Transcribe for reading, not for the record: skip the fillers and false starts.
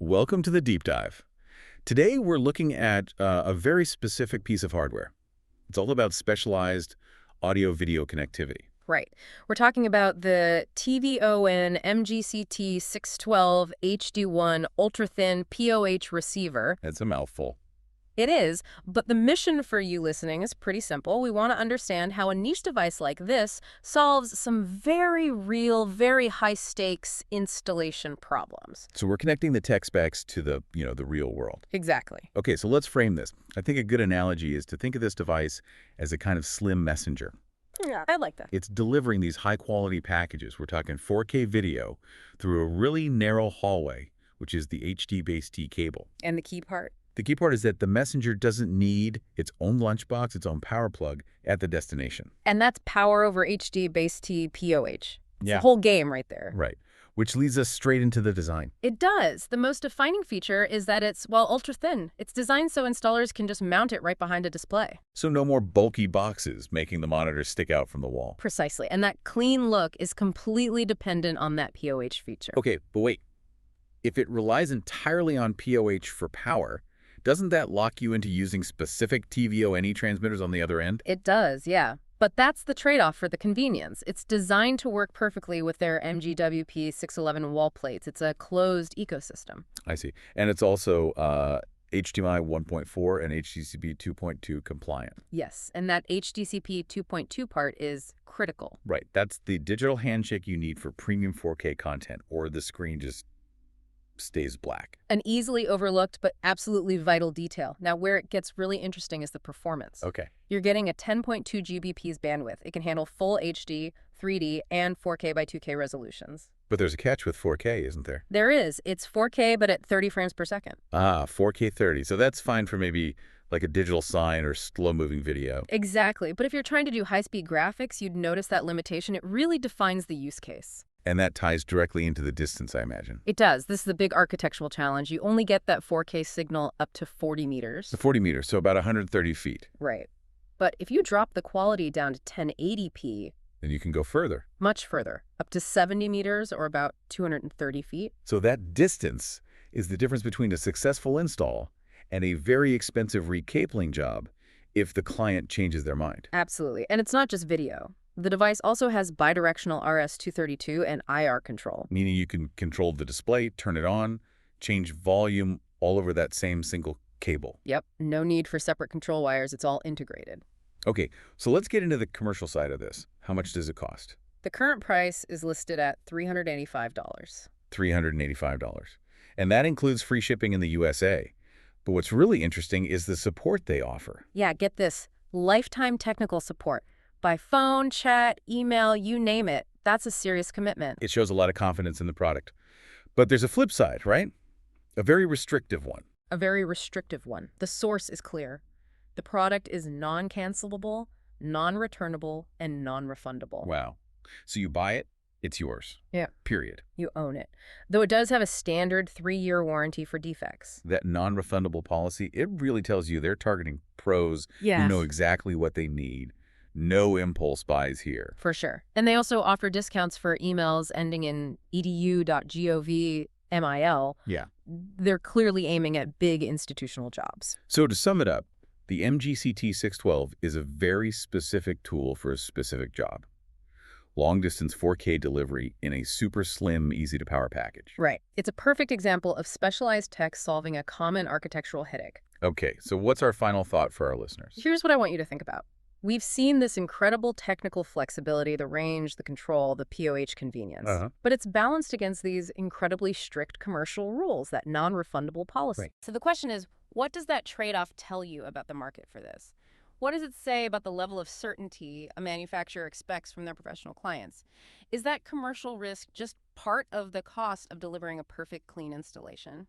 Welcome to the deep dive. Today we're looking at a very specific piece of hardware. It's all about specialized audio-video connectivity. Right. We're talking about the tvONE MG-CT-612 HD1 ultra-thin PoH receiver. It's a mouthful. It is, but the mission for you listening is pretty simple. We want to understand how a niche device like this solves some very real, very high-stakes installation problems. So we're connecting the tech specs to the real world. Exactly. Okay, so let's frame this. I think a good analogy is to think of this device as a kind of slim messenger. Yeah, I like that. It's delivering these high-quality packages. We're talking 4K video through a really narrow hallway, which is the HDTV cable. And the key part? The key part is that the messenger doesn't need its own lunchbox, its own power plug at the destination. And that's power over HD base T PoH. It's Yeah. the whole game right there. Right. Which leads us straight into the design. It does. The most defining feature is that it's, well, ultra-thin. It's designed so installers can just mount it right behind a display. So no more bulky boxes making the monitor stick out from the wall. Precisely. And that clean look is completely dependent on that PoH feature. Okay, but wait. If it relies entirely on PoH for power, doesn't that lock you into using specific tvONE transmitters on the other end? It does, yeah. But that's the trade-off for the convenience. It's designed to work perfectly with their MG-WP611 wall plates. It's a closed ecosystem. I see. And it's also HDMI 1.4 and HDCP 2.2 compliant. Yes, and that HDCP 2.2 part is critical. Right. That's the digital handshake you need for premium 4K content, or the screen just stays black. An easily overlooked but absolutely vital detail. Now, where it gets really interesting is the performance. Okay. You're getting a 10.2 Gbps bandwidth. It can handle full HD, 3D, and 4K by 2K resolutions. But there's a catch with 4K, isn't there? There is. It's 4K, but at 30 frames per second. Ah, 4K 30. So that's fine for maybe like a digital sign or slow-moving video. Exactly. But if you're trying to do high-speed graphics, you'd notice that limitation. It really defines the use case. And that ties directly into the distance, I imagine. It does. This is the big architectural challenge. You only get that 4K signal up to 40 meters. So 40 meters, so about 130 feet. Right. But if you drop the quality down to 1080p, Then you can go further. much further, up to 70 meters or about 230 feet. So that distance is the difference between a successful install and a very expensive recabling job if the client changes their mind. Absolutely. And it's not just video. The device also has bidirectional RS-232 and IR control. Meaning you can control the display, turn it on, change volume all over that same single cable. Yep, no need for separate control wires. It's all integrated. Okay, so let's get into the commercial side of this. How much does it cost? The current price is listed at $385. $385. And that includes free shipping in the USA. But what's really interesting is the support they offer. Yeah, get this. Lifetime technical support. By phone, chat, email, you name it. That's a serious commitment. It shows a lot of confidence in the product. But there's a flip side, right? A very restrictive one. A very restrictive one. The source is clear. The product is non-cancelable, non-returnable, and non-refundable. Wow. So you buy it, it's yours. Yeah. Period. You own it. Though it does have a standard 3-year warranty for defects. That non-refundable policy, it really tells you they're targeting pros Yes. who know exactly what they need. No impulse buys here. For sure. And they also offer discounts for emails ending in edu.gov.mil. Yeah. They're clearly aiming at big institutional jobs. So to sum it up, the MG-CT-612 is a very specific tool for a specific job. Long-distance 4K delivery in a super slim, easy-to-power package. Right. It's a perfect example of specialized tech solving a common architectural headache. Okay, so what's our final thought for our listeners? Here's what I want you to think about. We've seen this incredible technical flexibility, the range, the control, the PoH convenience. But it's balanced against these incredibly strict commercial rules, that non-refundable policy. Right. So the question is, what does that trade-off tell you about the market for this? What does it say about the level of certainty a manufacturer expects from their professional clients? Is that commercial risk just part of the cost of delivering a perfect, clean installation?